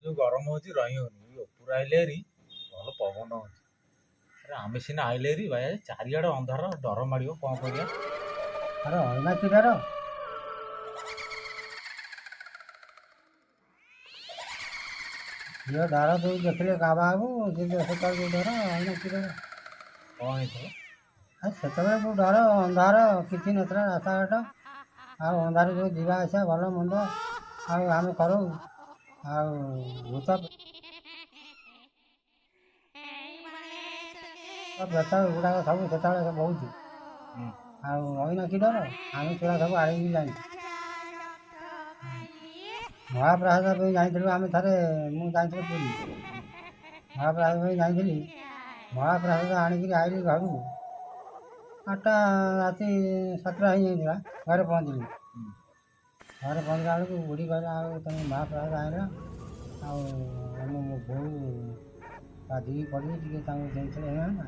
जो गरम होची रही होनी ऊपर आइले री भल पवन होची अरे आमे सिना आइले री भाई चारिआडे अंधार डर माड़ियो कौन करिया। अरे होइना कि डर झील डर तू देखले का बाबू से डर होइना कि डर कौन है ସେତେବେଳେ ତୁ ଡର ଅନ୍ଧାର କିଛି ନଥିଲା ରାସ୍ତାଘାଟ ଆଉ ଅନ୍ଧାର ଯେଉଁ ଯିବା ଆସିବା ଭଲ ମନ୍ଦ ଆଉ ଆମେ କରୁ ଆଉ ଭୂତ ପ୍ରେତ ଗୁଡ଼ାକ ସବୁ ସେତେବେଳେ ବହୁତ ଆଉ ଅଇନା କି ଡର ଆମେ ସେଗୁଡ଼ା ସବୁ ଆଡ଼େଇକି ଜାଣିଛୁ। ମହାପ୍ରସାଦ ପାଇଁ ଯାଇଥିଲୁ ଆମେ ଥରେ ମୁଁ ଯାଇଥିଲି ପୁରୀ ମହାପ୍ରସାଦ ପାଇଁ ଯାଇଥିଲି ମହାପ୍ରସାଦ ଆଣିକିରି ଆଇଲି ଘରକୁ 8ଟା ରାତି 7ଟା ହେଇଯାଇଥିଲା ଘରେ ପହଞ୍ଚିଲି। ଘରେ ପହଞ୍ଚିଲା ବେଳକୁ ବୁଢ଼ୀ କହିଲା ଆଉ ତୁମେ ମହାପ୍ରସାଦ ଆଣିଲ ଆଉ ଆମ ମୋ ବୋଉ ଗାଧୋଇକି ପଡ଼ିକି ଟିକେ ତାଙ୍କୁ ଦେଇଥିଲେ ହେଇଥାନ୍ତା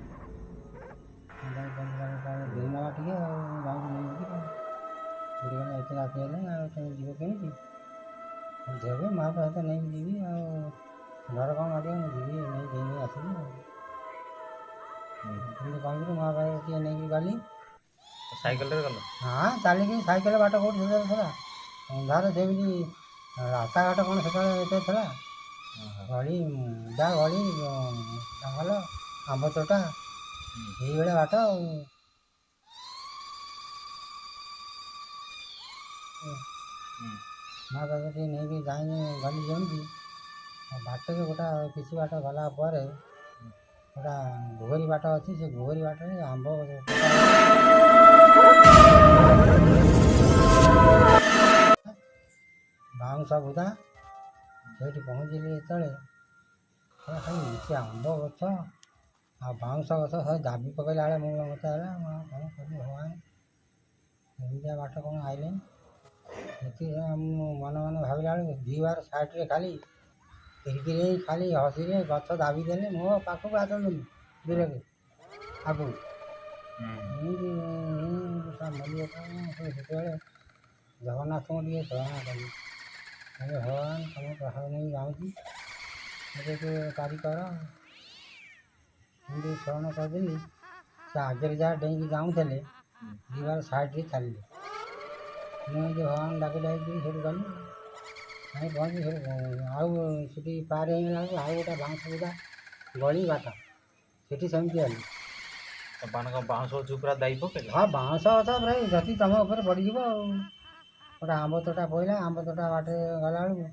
ଦେଇନେବା ଟିକେ ଆଉ ଯାଇକି ନେଇକି ବୁଢ଼ୀ କହିଲା ଏତେ ରାତି ହେଲେ ଆଉ ତୁମେ ଯିବ କେମିତି ଝିଅ ମହାପ୍ରସାଦ ନେଇକି ଯିବି ଆଉ ଘର କ'ଣ ମାରିବ ମୁଁ ଯିବି ନେଇ ଦେଇକି ଆସିବି ଆଉ ଏମିତି କହିକିରି ମହାପ୍ରସାଦ ଟିକେ ନେଇକି ଗଲି। ସାଇକେଲ ରେ ଗଲ? ହଁ ଚାଲିକି ସାଇକେଲ ବାଟ କେଉଁଠି ସେତେବେଳେ ଥିଲା ଅନ୍ଧାର ସେମିତି ରାସ୍ତାଘାଟ କ'ଣ ସେତେବେଳେ ଏତେ ଥିଲା ଗଳି ଯାହା ଗଳି ଜଙ୍ଗଲ ଆମ୍ବ ତୋଟା ଏଇଭଳିଆ ବାଟ ଆଉ ମହାପ୍ରସାଦ ଟିକେ ନେଇକି ଯାଇ ଗଲି ଯେମିତି ବାଟରେ ଗୋଟା କିଛି ବାଟ ଗଲା ପରେ ଗୋଟା ଘୋଗରି ବାଟ ଅଛି ସେ ଘୋଗରି ବାଟରେ ଆମ୍ବ ବାଉଁଶ ବୁଦା ସେଇଠି ପହଞ୍ଚିଲି ଯେତେବେଳେ ଖାଲି କିଛି ଆମ୍ବ ଗଛ ଆଉ ବାଉଁଶ ଗଛ ସବୁ ଦାବି ପକେଇଲା ବେଳେ ମୋ ମତେ ହେଲା ମୁଁ କ'ଣ କରିବି ଭଗବାନ ଏମିତିଆ ବାଟ କ'ଣ ଆଇଲେଣି ସେଠି ମୁଁ ମନେ ମନେ ଭାବିଲା ବେଳକୁ ଦୁଇବାର ସାଇଡ଼୍ରେ ଖାଲି କିରିକିରି ଖାଲି ହସିଲେ ଗଛ ଦାବି ଦେଲେ ମୋ ପାଖକୁ ଆସନ୍ତୁନି ଦୂରରେ ଆଗକୁ ଏମିତି ସେତେବେଳେ ଜଗନ୍ନାଥଙ୍କୁ ଟିକେ ଶରଣା କଲି ଭଗବାନ ତମ ପ୍ରସାଦ ନେଇ ଯାଉଛି ମୋତେ ଟିକେ କାରି କର ଏମିତି ଶରଣ କରିଦେଲି। ସେ ଆଗରେ ଯାହା ଡେଇଁକି ଯାଉଥିଲେ ଦୁଇବାର ସାଇଡ଼୍ରେ ଚାଲିଲେ ମୁଁ ଏମିତି ଭଗବାନ ଡାକି ଡାକିକି ସେଠି ଗଲି ଆମେ ପହଞ୍ଚି ସେଠି ଆଉ ସେଠି ପାର ହେଇଗଲା ବେଳକୁ ଆଉ ଗୋଟେ ବାଉଁଶ ବୁଦା ଗଳି ବାଟ ସେଠି ସେମିତି ହେଲି ବାଉଁଶ ଅଛି ପୁରା ଦାଇ ପକେଇଲେ? ହଁ ବାଉଁଶ ଗଛ ପୁରା ଯଦି ତମ ଉପରେ ପଡ଼ିଯିବ ଆଉ ଗୋଟେ ଆମ୍ବ ତୋଟା ପଡ଼ିଲା ଆମ୍ବ ତୋଟା ବାଟରେ ଗଲାବେଳକୁ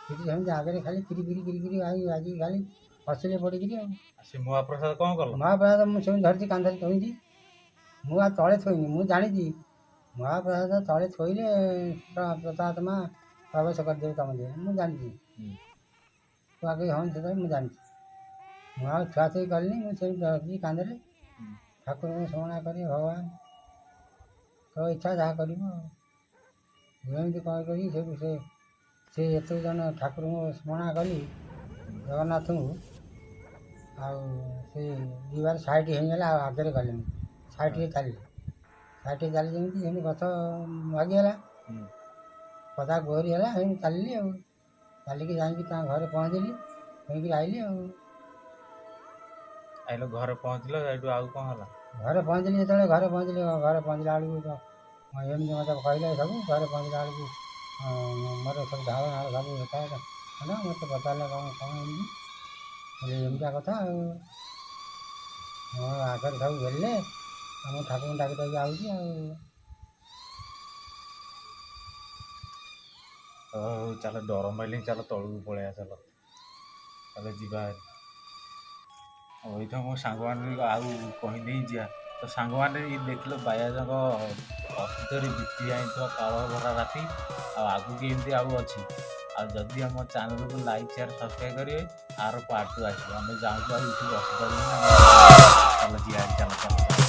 ସେଠି ସେମିତି ଆଗରେ ଖାଲି କିରିକିରି ଆଜି ଖାଲି ହସିଲେ ପଡ଼ିକିରି ଆଉ ସେ ମହାପ୍ରସାଦ କ'ଣ କଲ? ମହାପ୍ରସାଦ ମୁଁ ସେମିତି ଧରିଛି କାନ୍ଧରେ ଥୋଇଛି ମୁଁ ଆଉ ତଳେ ଥୋଇନି ମୁଁ ଜାଣିଛି ମହାପ୍ରସାଦ ତଳେ ଥୋଇଲେ ପ୍ରତାତ୍ମା ପ୍ରବେଶ କରିଦେବେ ତମ ଦେହରେ ମୁଁ ଜାଣିଛି ତୁ ଆଗେ ହଁ ସେତେବେଳେ ମୁଁ ଜାଣିଛି ମୁଁ ଆଉ ଛୁଆଛୁଇ କଲିନି ମୁଁ ସେମିତି ଧରିଛି କାନ୍ଧରେ ଠାକୁରଙ୍କୁ ସ୍ମରଣ କରି ଭଗବାନ ତୋ ଇଚ୍ଛା ଯାହା କରିବ ଏମିତି କରି ସେଠୁ ସେ ଏତେ ଜଣ ଠାକୁରଙ୍କୁ ସ୍ମରଣ କଲି ଜଗନ୍ନାଥଙ୍କୁ ଆଉ ସେ ଦୁଇବାର ସାଇଡ଼୍ ହେଇଗଲା ଆଉ ଆଗରେ ଗଲେନି ସାଇଡ଼୍ରେ ଚାଲିଲେ ସାଇଡ଼୍ରେ ଚାଲି ଯେମିତି ସେମିତି ଗଛ ଭାଗିଗଲା ପଦା ଗୋହରି ହେଲା ସେମିତି ଚାଲିଲି ଆଉ ଚାଲିକି ଯାଇକି ତାଙ୍କ ଘରେ ପହଞ୍ଚିଲି ହେଇକି ଆଇଲି ଆଉ ଆଇଲ ଘରେ ପହଞ୍ଚିଲ ସେଇଠୁ ଆଉ କ'ଣ ହେଲା? ଘରେ ପହଞ୍ଚିଲି ଯେତେବେଳେ ଘରେ ପହଞ୍ଚିଲା ବେଳକୁ ଏମିତି ମୋତେ କହିଲେ ସବୁ ଘରେ ପହଞ୍ଚିଲା ବେଳକୁ ମୋର ସବୁ ଝାଳ ନାଳ ସବୁ ହେଲା ମୋତେ ପଚାରିଲେ କ'ଣ ଏମିତି କହିଲେ ଏମିତିଆ କଥା ଆଉ ମୋ ଆଗରେ ସବୁ ବେରିଲେ ଆଉ ମୁଁ ଠାକୁରଙ୍କୁ ଡାକି ଡାକି ଆଉଛି ଆଉ ଚାଲ ଡର ମାଇଲିኝ ଚାଲ ତଳକୁ ପଳେଇବା ଚାଲ ଯିବା ଏଇଟା ମୋ ସାଙ୍ଗମାନେ ଆଉ କହିଦେଇ ଯିବା ତ ସାଙ୍ଗମାନେ ଦେଖିଲ ବାୟାଜଙ୍କ ଅତୀତରେ ବିତି ଯାଇଥିବା କାଳ ଭରା ରାତି ଆଉ ଆଗକୁ ଏମିତି ଆଉ ଅଛି ଆଉ ଯଦି ଆମ ଚ୍ୟାନେଲକୁ ଲାଇକ୍ ସେୟାର ସବସ୍କ୍ରାଇବ୍ କରିବେ ଆର ପାର୍ଟ 2 ଆସିବ ଆମେ ଯାଉଛୁ ଆଉ ଏଠି ବସିପାରିବୁ ଚାଲ ଯିବା ଚାଲ।